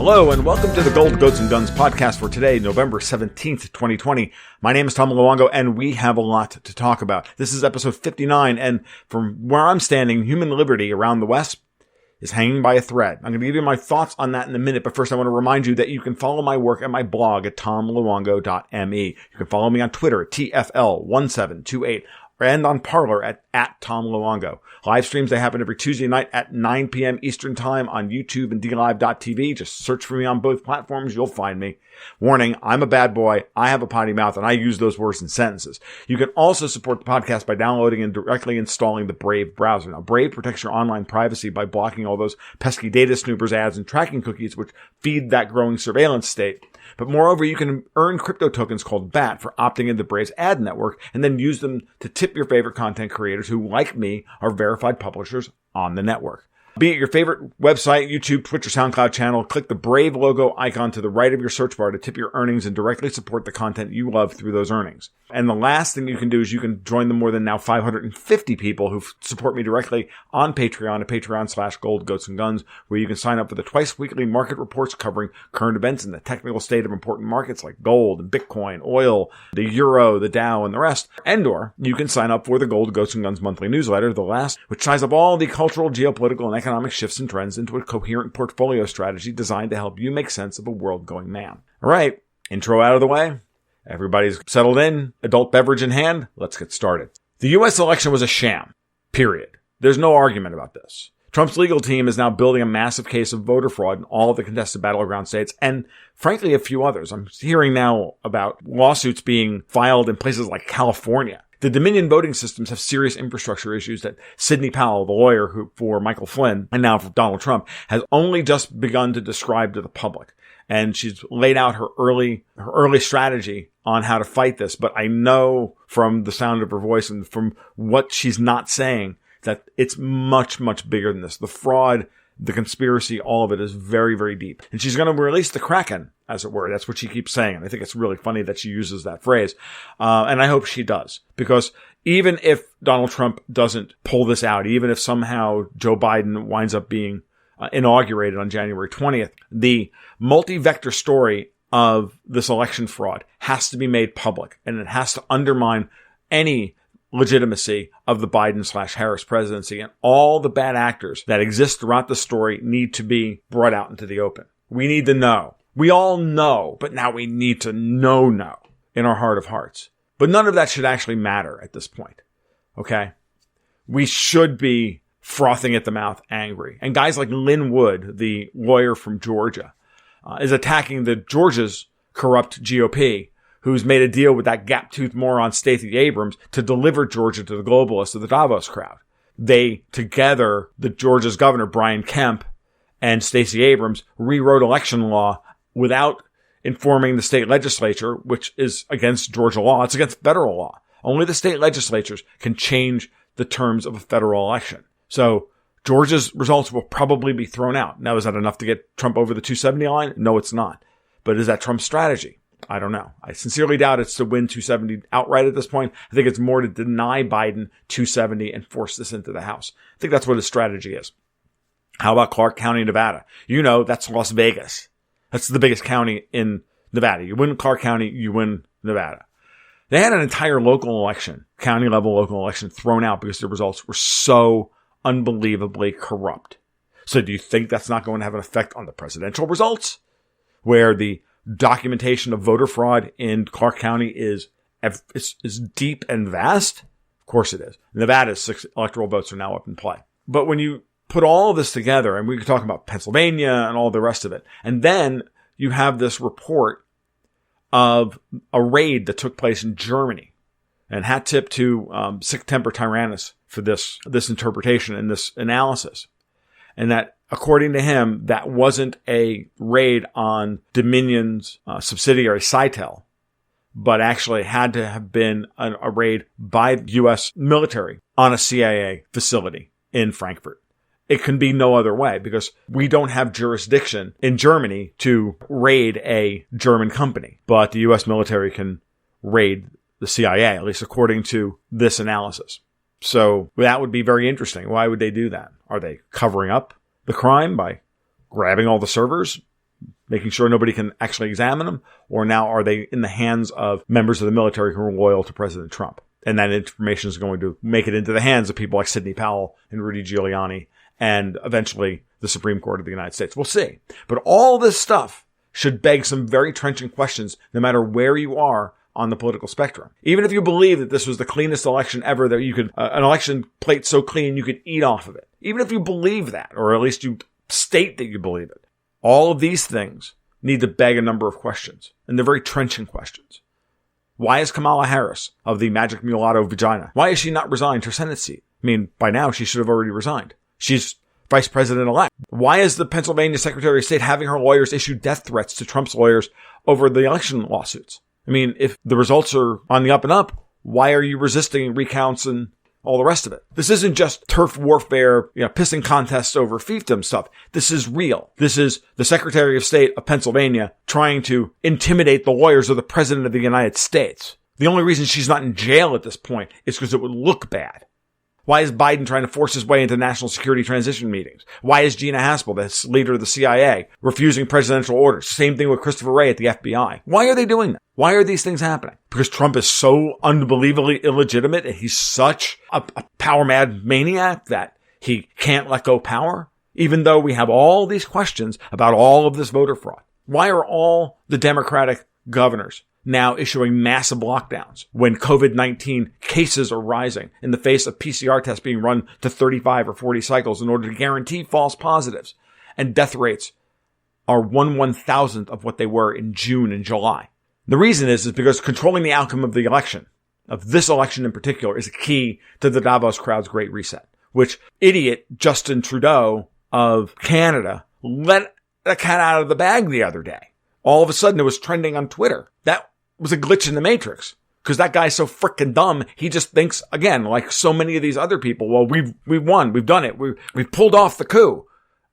Hello and welcome to the Gold, Goats, and Guns podcast for today, November 17th, 2020. My name is Tom Luongo and we have a lot to talk about. This is episode 59 and from where I'm standing, human liberty around the West is hanging by a thread. I'm going to give you my thoughts on that in a minute, but first I want to remind you that you can follow my work at my blog at tomluongo.me. You can follow me on Twitter at TFL1728 and on Parler at Tom Luongo. Live streams, they happen every Tuesday night at 9 p.m. Eastern Time on YouTube and DLive.tv. Just search for me on both platforms. You'll find me. Warning, I'm a bad boy. I have a potty mouth, and I use those words in sentences. You can also support the podcast by downloading and directly installing the Brave browser. Now, Brave protects your online privacy by blocking all those pesky data snoopers, ads, and tracking cookies, which feed that growing surveillance state. But moreover, you can earn crypto tokens called BAT for opting into Brave's ad network and then use them to tip your favorite content creators who, like me, are verified publishers on the network. Be it your favorite website, YouTube, Twitch, or SoundCloud channel, click the Brave logo icon to the right of your search bar to tip your earnings and directly support the content you love through those earnings. And the last thing you can do is you can join the more than now 550 people who support me directly on Patreon at patreon.com/goldgoatsandguns, where you can sign up for the twice weekly market reports covering current events and the technical state of important markets like gold and Bitcoin, oil, the euro, the Dow, and the rest. And/or you can sign up for the Gold, Goats, and Guns monthly newsletter, the last, which ties up all the cultural, geopolitical, and economic shifts and trends into a coherent portfolio strategy designed to help you make sense of a world going mad. All right, intro out of the way. Everybody's settled in, adult beverage in hand. Let's get started. The U.S. election was a sham, period. There's no argument about this. Trump's legal team is now building a massive case of voter fraud in all of the contested battleground states and, frankly, a few others. I'm hearing now about lawsuits being filed in places like California. The Dominion voting systems have serious infrastructure issues that Sydney-Powell, the lawyer for Michael Flynn and now for Donald Trump, has only just begun to describe to the public. And she's laid out her early strategy on how to fight this. But I know from the sound of her voice and from what she's not saying that it's much, much bigger than this. The fraud, the conspiracy, all of it is very, very deep. And she's going to release the Kraken, as it were. That's what she keeps saying. And I think it's really funny that she uses that phrase. And I hope she does. Because even if Donald Trump doesn't pull this out, even if somehow Joe Biden winds up being inaugurated on January 20th, the multi-vector story of this election fraud has to be made public. And it has to undermine any legitimacy of the Biden/Harris presidency, and all the bad actors that exist throughout the story need to be brought out into the open. We need to know. We all know, but now we need to know in our heart of hearts. But none of that should actually matter at this point. Okay? We should be frothing at the mouth angry. And guys like Lynn Wood, the lawyer from Georgia, is attacking Georgia's corrupt GOP, who's made a deal with that gap-toothed moron Stacey Abrams to deliver Georgia to the globalists of the Davos crowd. They, together, the Georgia's governor, Brian Kemp, and Stacey Abrams, rewrote election law without informing the state legislature, which is against Georgia law. It's against federal law. Only the state legislatures can change the terms of a federal election. So Georgia's results will probably be thrown out. Now, is that enough to get Trump over the 270 line? No, it's not. But is that Trump's strategy? I don't know. I sincerely doubt it's to win 270 outright at this point. I think it's more to deny Biden 270 and force this into the House. I think that's what his strategy is. How about Clark County, Nevada? You know, that's Las Vegas. That's the biggest county in Nevada. You win Clark County, you win Nevada. They had an entire local election, county level local election, thrown out because the results were so unbelievably corrupt. So do you think that's not going to have an effect on the presidential results, where the documentation of voter fraud in Clark County is deep and vast? Of course it is. Nevada's 6 electoral votes are now up in play. But when you put all of this together, and we could talk about Pennsylvania and all the rest of it, and then you have this report of a raid that took place in Germany, and hat tip to Sic Temper Tyrannus for this interpretation and this analysis. And that, according to him, that wasn't a raid on Dominion's subsidiary Cytel, but actually had to have been a raid by the U.S. military on a CIA facility in Frankfurt. It can be no other way because we don't have jurisdiction in Germany to raid a German company, but the U.S. military can raid the CIA, at least according to this analysis. So that would be very interesting. Why would they do that? Are they covering up the crime by grabbing all the servers, making sure nobody can actually examine them? Or now are they in the hands of members of the military who are loyal to President Trump? And that information is going to make it into the hands of people like Sydney-Powell and Rudy Giuliani and eventually the Supreme Court of the United States. We'll see. But all this stuff should beg some very trenchant questions no matter where you are on the political spectrum. Even if you believe that this was the cleanest election ever, that you could, an election plate so clean you could eat off of it. Even if you believe that, or at least you state that you believe it, all of these things need to beg a number of questions. And they're very trenchant questions. Why is Kamala Harris of the magic mulatto vagina? Why has she not resigned her Senate seat? I mean, by now she should have already resigned. She's vice president-elect. Why is the Pennsylvania Secretary of State having her lawyers issue death threats to Trump's lawyers over the election lawsuits? I mean, if the results are on the up and up, why are you resisting recounts and all the rest of it? This isn't just turf warfare, pissing contests over fiefdom stuff. This is real. This is the Secretary of State of Pennsylvania trying to intimidate the lawyers of the President of the United States. The only reason she's not in jail at this point is because it would look bad. Why is Biden trying to force his way into national security transition meetings? Why is Gina Haspel, the leader of the CIA, refusing presidential orders? Same thing with Christopher Wray at the FBI. Why are they doing that? Why are these things happening? Because Trump is so unbelievably illegitimate and he's such a power-mad maniac that he can't let go power? Even though we have all these questions about all of this voter fraud. Why are all the Democratic governors now issuing massive lockdowns when COVID-19 cases are rising in the face of PCR tests being run to 35 or 40 cycles in order to guarantee false positives, and death rates are 1/1000th of what they were in June and July? The reason is because controlling the outcome of the election, of this election in particular, is key to the Davos crowd's Great Reset, which idiot Justin Trudeau of Canada let the cat out of the bag the other day. All of a sudden it was trending on Twitter. That was a glitch in the matrix, because that guy's so freaking dumb. He just thinks, again, like so many of these other people, well, we've won, we've done it, we've pulled off the coup,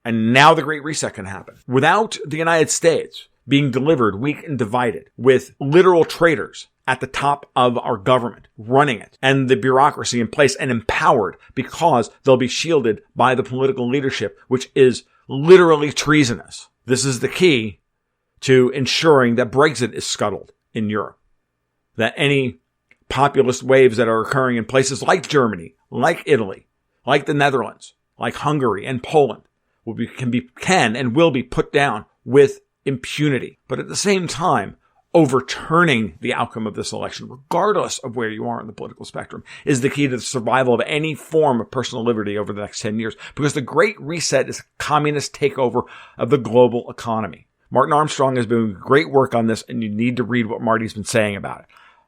and now the Great Reset can happen. Without the United States being delivered weak and divided, with literal traitors at the top of our government running it, and the bureaucracy in place and empowered because they'll be shielded by the political leadership, which is literally treasonous. This is the key to ensuring that Brexit is scuttled in Europe, that any populist waves that are occurring in places like Germany, like Italy, like the Netherlands, like Hungary and Poland can and will be put down with impunity. But at the same time, overturning the outcome of this election, regardless of where you are in the political spectrum, is the key to the survival of any form of personal liberty over the next 10 years, because the Great Reset is a communist takeover of the global economy. Martin Armstrong has been doing great work on this, and you need to read what Marty's been saying about it.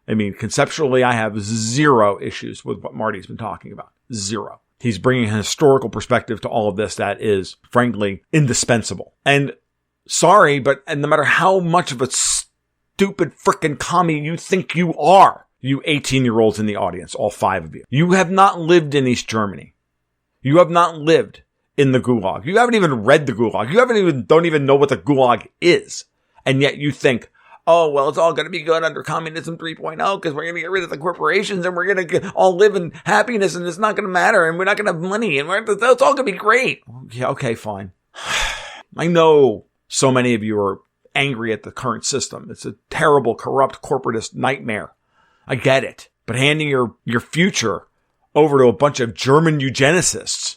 I mean, conceptually, I have zero issues with what Marty's been talking about. Zero. He's bringing a historical perspective to all of this that is, frankly, indispensable. And sorry, but no matter how much of a stupid frickin' commie you think you are, you 18-year-olds in the audience, all 5 of you, you have not lived in East Germany. You have not lived in the Gulag. You haven't even read the Gulag. You don't even know what the Gulag is. And yet you think, oh, well, it's all going to be good under Communism 3.0 because we're going to get rid of the corporations and we're going to all live in happiness and it's not going to matter and we're not going to have money and it's all going to be great. Yeah, okay, fine. I know so many of you are angry at the current system. It's a terrible, corrupt, corporatist nightmare. I get it. But handing your future over to a bunch of German eugenicists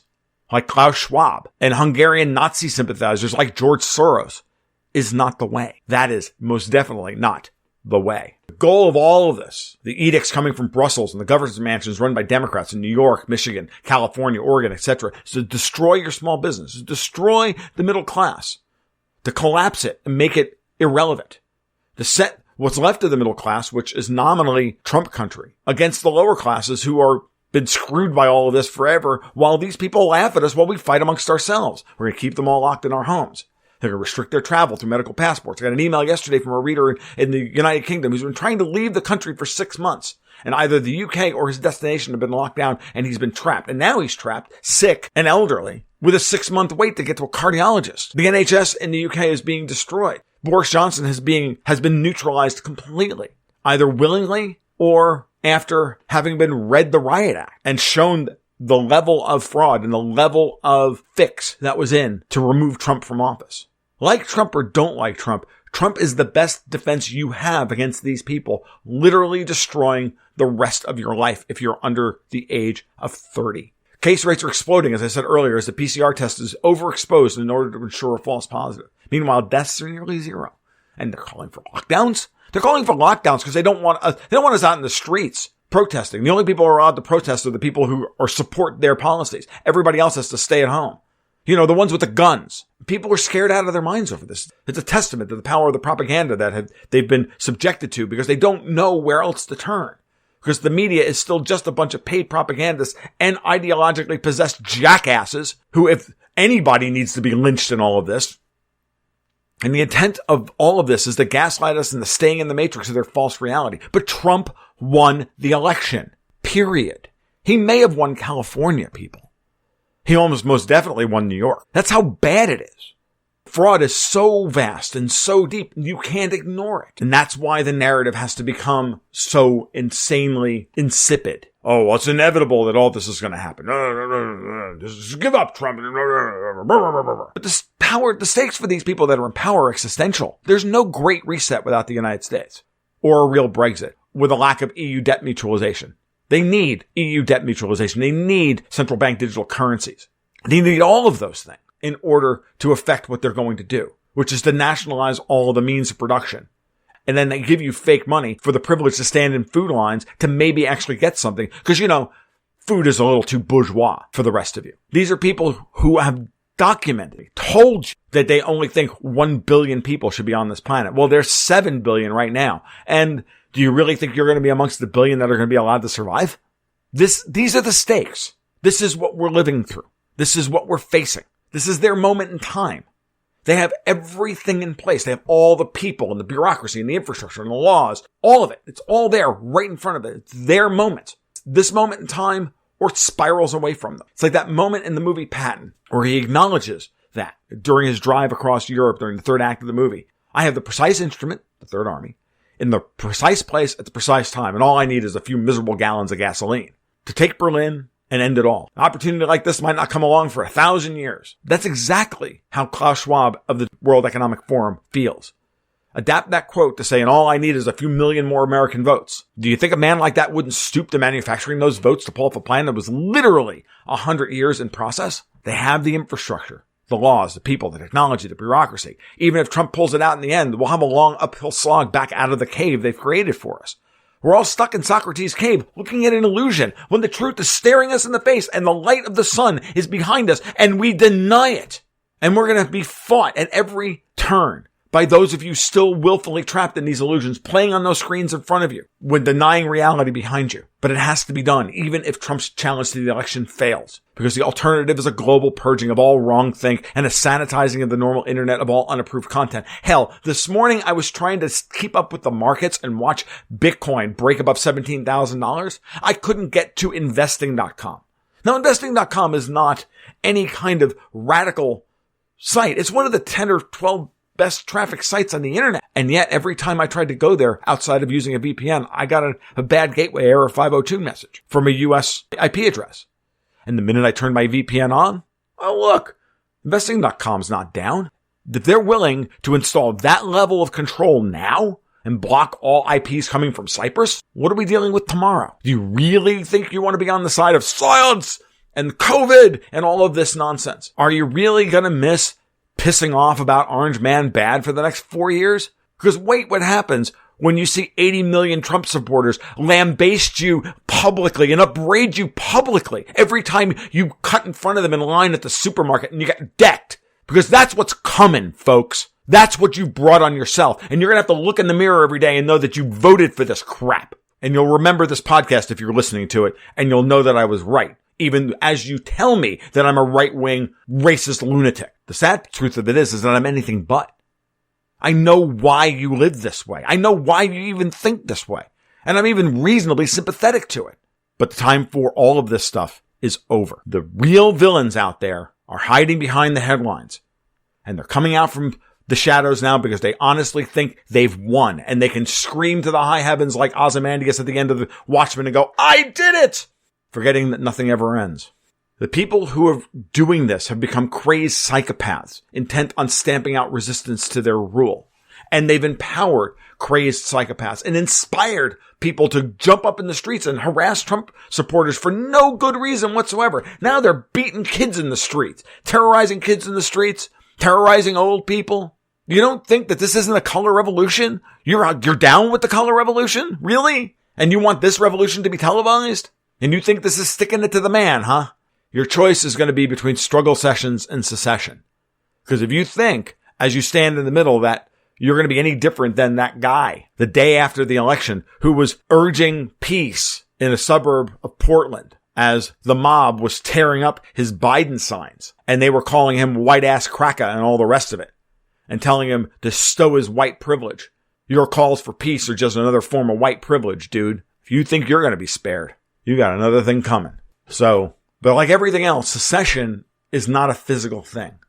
like Klaus Schwab and Hungarian Nazi sympathizers like George Soros is not the way. That is most definitely not the way. The goal of all of this, the edicts coming from Brussels and the governor's mansions run by Democrats in New York, Michigan, California, Oregon, etc., is to destroy your small business, to destroy the middle class, to collapse it and make it irrelevant, to set what's left of the middle class, which is nominally Trump country, against the lower classes who are been screwed by all of this forever, while these people laugh at us while we fight amongst ourselves. We're going to keep them all locked in our homes. They're going to restrict their travel through medical passports. I got an email yesterday from a reader in the United Kingdom who's been trying to leave the country for 6 months. And either the UK or his destination have been locked down and he's been trapped. And now he's trapped, sick and elderly, with a 6-month wait to get to a cardiologist. The NHS in the UK is being destroyed. Boris Johnson has been neutralized completely, either willingly or after having been read the Riot Act and shown the level of fraud and the level of fix that was in to remove Trump from office. Like Trump or don't like Trump, Trump is the best defense you have against these people literally destroying the rest of your life if you're under the age of 30. Case rates are exploding, as I said earlier, as the PCR test is overexposed in order to ensure a false positive. Meanwhile, deaths are nearly zero. And they're calling for lockdowns. They're calling for lockdowns because they don't want us out in the streets protesting. The only people who are allowed to protest are the people who support their policies. Everybody else has to stay at home. You know, the ones with the guns. People are scared out of their minds over this. It's a testament to the power of the propaganda that they've been subjected to because they don't know where else to turn. Because the media is still just a bunch of paid propagandists and ideologically possessed jackasses who, if anybody needs to be lynched in all of this. And the intent of all of this is to gaslight us into staying in the matrix of their false reality. But Trump won the election. Period. He may have won California, people. He almost most definitely won New York. That's how bad it is. Fraud is so vast and so deep, you can't ignore it. And that's why the narrative has to become so insanely insipid. Oh, well, it's inevitable that all this is going to happen. Just give up, Trump. But the stakes for these people that are in power are existential. There's no great reset without the United States or a real Brexit with a lack of EU debt mutualization. They need EU debt mutualization. They need central bank digital currencies. They need all of those things in order to affect what they're going to do, which is to nationalize all of the means of production. And then they give you fake money for the privilege to stand in food lines to maybe actually get something. Because, you know, food is a little too bourgeois for the rest of you. These are people who have documented, told you that they only think 1 billion people should be on this planet. Well, there's 7 billion right now. And do you really think you're going to be amongst the billion that are going to be allowed to survive? These are the stakes. This is what we're living through. This is what we're facing. This is their moment in time. They have everything in place. They have all the people and the bureaucracy and the infrastructure and the laws, all of it. It's all there right in front of it. It's their moment. This moment in time, or it spirals away from them. It's like that moment in the movie Patton where he acknowledges that during his drive across Europe during the third act of the movie. I have the precise instrument, the Third Army, in the precise place at the precise time, and all I need is a few miserable gallons of gasoline to take Berlin and end it all. An opportunity like this might not come along for 1,000 years. That's exactly how Klaus Schwab of the World Economic Forum feels. Adapt that quote to say, and all I need is a few million more American votes. Do you think a man like that wouldn't stoop to manufacturing those votes to pull off a plan that was literally 100 years in process? They have the infrastructure, the laws, the people, the technology, the bureaucracy. Even if Trump pulls it out in the end, we'll have a long uphill slog back out of the cave they've created for us. We're all stuck in Socrates' cave, looking at an illusion, when the truth is staring us in the face and the light of the sun is behind us, and we deny it. And we're going to be fought at every turn by those of you still willfully trapped in these illusions, playing on those screens in front of you, when denying reality behind you. But it has to be done, even if Trump's challenge to the election fails. Because the alternative is a global purging of all wrong think and a sanitizing of the normal internet of all unapproved content. Hell, this morning I was trying to keep up with the markets and watch Bitcoin break above $17,000. I couldn't get to investing.com. Now, investing.com is not any kind of radical site. It's one of the 10 or 12 best traffic sites on the internet. And yet every time I tried to go there outside of using a VPN, I got a bad gateway error 502 message from a US IP address. And the minute I turned my VPN on, oh look, investing.com's not down. If they're willing to install that level of control now and block all IPs coming from Cyprus, what are we dealing with tomorrow? Do you really think you want to be on the side of science and COVID and all of this nonsense? Are you really going to miss pissing off about Orange Man bad for the next 4 years? Because wait what happens when you see 80 million Trump supporters lambaste you publicly and upbraid you publicly every time you cut in front of them in line at the supermarket and you get decked. Because that's what's coming, folks. That's what you brought on yourself. And you're going to have to look in the mirror every day and know that you voted for this crap. And you'll remember this podcast if you're listening to it, and you'll know that I was right, even as you tell me that I'm a right-wing racist lunatic. The sad truth of it is that I'm anything but. I know why you live this way. I know why you even think this way. And I'm even reasonably sympathetic to it. But the time for all of this stuff is over. The real villains out there are hiding behind the headlines. And they're coming out from the shadows now because they honestly think they've won. And they can scream to the high heavens like Ozymandias at the end of the Watchmen and go, I did it! Forgetting that nothing ever ends. The people who are doing this have become crazed psychopaths, intent on stamping out resistance to their rule. And they've empowered crazed psychopaths and inspired people to jump up in the streets and harass Trump supporters for no good reason whatsoever. Now they're beating kids in the streets, terrorizing kids in the streets, terrorizing old people. You don't think that this isn't a color revolution? You're down with the color revolution? Really? And you want this revolution to be televised? And you think this is sticking it to the man, huh? Your choice is going to be between struggle sessions and secession. Because if you think, as you stand in the middle, that you're going to be any different than that guy the day after the election who was urging peace in a suburb of Portland as the mob was tearing up his Biden signs and they were calling him white ass cracker and all the rest of it and telling him to stow his white privilege. Your calls for peace are just another form of white privilege, dude. If you think you're going to be spared, you got another thing coming. So, but like everything else, secession is not a physical thing.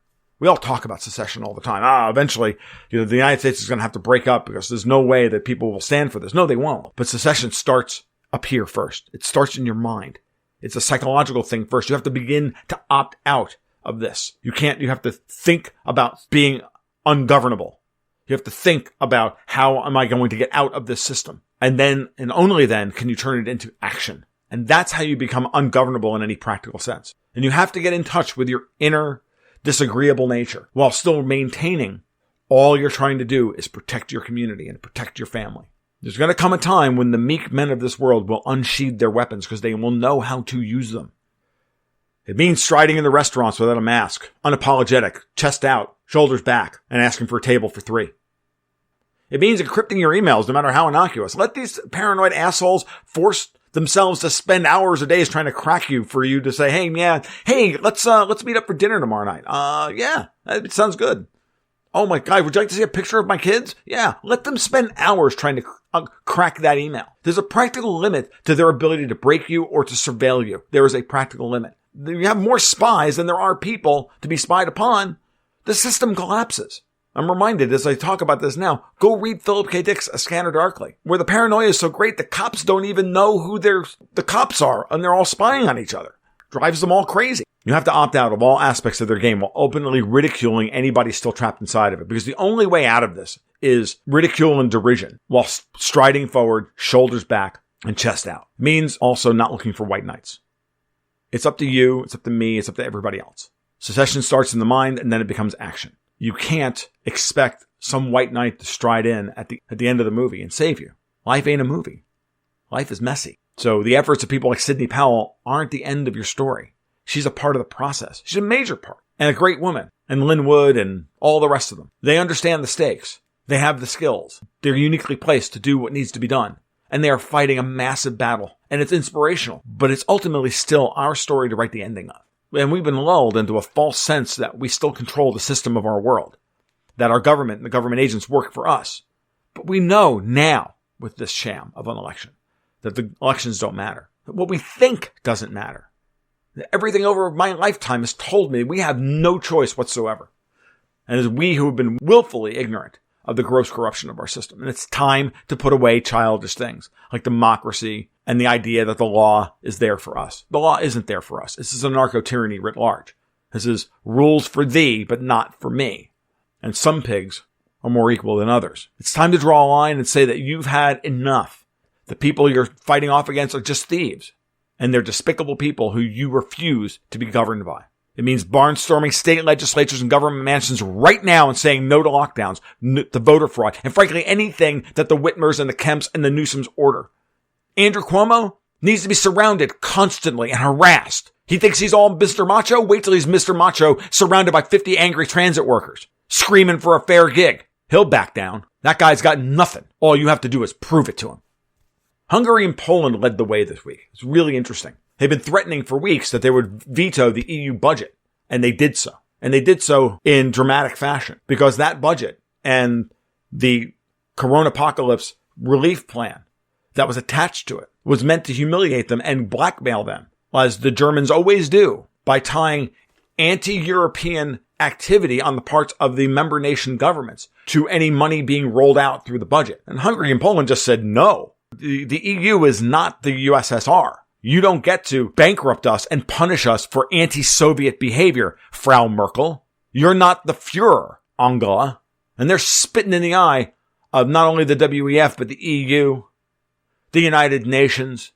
We all talk about secession all the time. Eventually, the United States is going to have to break up because there's no way that people will stand for this. No, they won't. But secession starts up here first. It starts in your mind. It's a psychological thing first. You have to begin to opt out of this. You have to think about being ungovernable. You have to think about how am I going to get out of this system? And then, and only then, can you turn it into action. And that's how you become ungovernable in any practical sense. And you have to get in touch with your inner disagreeable nature while still maintaining all you're trying to do is protect your community and protect your family. There's going to come a time when the meek men of this world will unsheathe their weapons because they will know how to use them. It means striding in the restaurants without a mask, unapologetic, chest out, shoulders back, and asking for a table for 3. It means encrypting your emails no matter how innocuous. Let these paranoid assholes force themselves to spend hours or days trying to crack you for you to say, hey, let's meet up for dinner tomorrow night. Yeah, it sounds good. Oh my God, would you like to see a picture of my kids? Yeah, let them spend hours trying to crack that email. There's a practical limit to their ability to break you or to surveil you. There is a practical limit. You have more spies than there are people to be spied upon. The system collapses. I'm reminded as I talk about this now, go read Philip K. Dick's A Scanner Darkly, where the paranoia is so great the cops don't even know who the cops are, and they're all spying on each other. Drives them all crazy. You have to opt out of all aspects of their game while openly ridiculing anybody still trapped inside of it, because the only way out of this is ridicule and derision while striding forward, shoulders back, and chest out. It means also not looking for white knights. It's up to you, it's up to me, it's up to everybody else. Secession starts in the mind, and then it becomes action. You can't expect some white knight to stride in at the end of the movie and save you. Life ain't a movie. Life is messy. So the efforts of people like Sydney-Powell aren't the end of your story. She's a part of the process. She's a major part. And a great woman. And Lynn Wood and all the rest of them. They understand the stakes. They have the skills. They're uniquely placed to do what needs to be done. And they are fighting a massive battle. And it's inspirational. But it's ultimately still our story to write the ending of. And we've been lulled into a false sense that we still control the system of our world. That our government and the government agents work for us. But we know now, with this sham of an election, that the elections don't matter. That what we think doesn't matter. That everything over my lifetime has told me we have no choice whatsoever. And it's we who have been willfully ignorant of the gross corruption of our system. And it's time to put away childish things like democracy and the idea that the law is there for us. The law isn't there for us. This is a narco-tyranny writ large. This is rules for thee, but not for me. And some pigs are more equal than others. It's time to draw a line and say that you've had enough. The people you're fighting off against are just thieves. And they're despicable people who you refuse to be governed by. It means barnstorming state legislatures and government mansions right now and saying no to lockdowns, to voter fraud, and frankly anything that the Whitmers and the Kemps and the Newsoms order. Andrew Cuomo needs to be surrounded constantly and harassed. He thinks he's all Mr. Macho? Wait till he's Mr. Macho surrounded by 50 angry transit workers screaming for a fair gig. He'll back down. That guy's got nothing. All you have to do is prove it to him. Hungary and Poland led the way this week. It's really interesting. They've been threatening for weeks that they would veto the EU budget, and they did so. And they did so in dramatic fashion because that budget and the coronapocalypse relief plan that was attached to it was meant to humiliate them and blackmail them, as the Germans always do, by tying anti-European activity on the parts of the member nation governments to any money being rolled out through the budget. And Hungary and Poland just said no. The EU is not the USSR. You don't get to bankrupt us and punish us for anti-Soviet behavior, Frau Merkel. You're not the Führer, Angela. And they're spitting in the eye of not only the WEF, but the EU, the United Nations,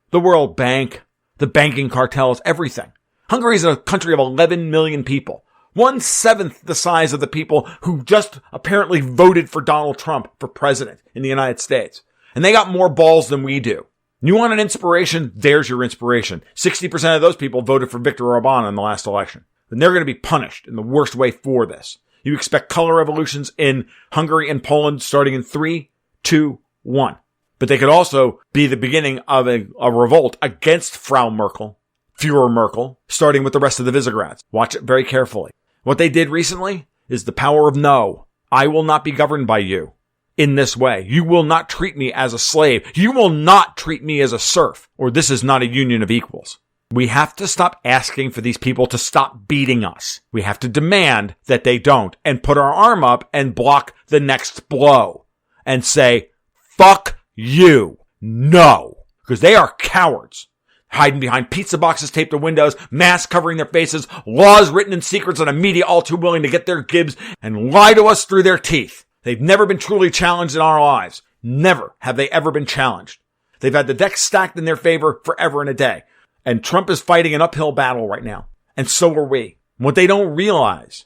the World Bank, the banking cartels, everything. Hungary is a country of 11 million people. 1/7 the size of the people who just apparently voted for Donald Trump for president in the United States. And they got more balls than we do. You want an inspiration? There's your inspiration. 60% of those people voted for Viktor Orban in the last election. And they're going to be punished in the worst way for this. You expect color revolutions in Hungary and Poland starting in 3, 2, 1. But they could also be the beginning of a revolt against Frau Merkel, Führer Merkel, starting with the rest of the Visegráds. Watch it very carefully. What they did recently is the power of no. I will not be governed by you in this way. You will not treat me as a slave. You will not treat me as a serf, or this is not a union of equals. We have to stop asking for these people to stop beating us. We have to demand that they don't and put our arm up and block the next blow and say, fuck you. No. Because they are cowards. Hiding behind pizza boxes taped to windows, masks covering their faces, laws written in secrets, and a media all too willing to get their gibs and lie to us through their teeth. They've never been truly challenged in our lives. Never have they ever been challenged. They've had the deck stacked in their favor forever and a day. And Trump is fighting an uphill battle right now. And so are we. What they don't realize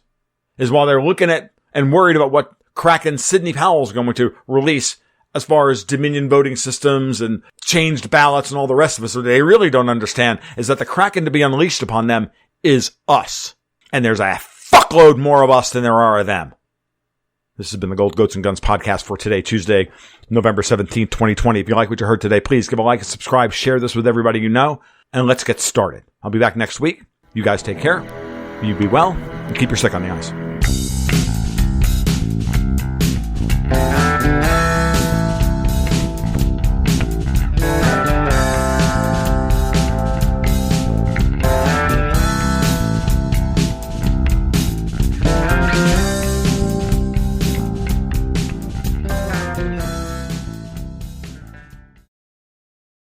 is while they're looking at and worried about what Kraken Sydney-Powell is going to release as far as Dominion voting systems and changed ballots and all the rest of us, what they really don't understand is that the Kraken to be unleashed upon them is us. And there's a fuckload more of us than there are of them. This has been the Gold, Goats, and Guns podcast for today, Tuesday, November 17th, 2020. If you like what you heard today, please give a like and subscribe. Share this with everybody you know. And let's get started. I'll be back next week. You guys take care. You be well. And keep your stick on the ice.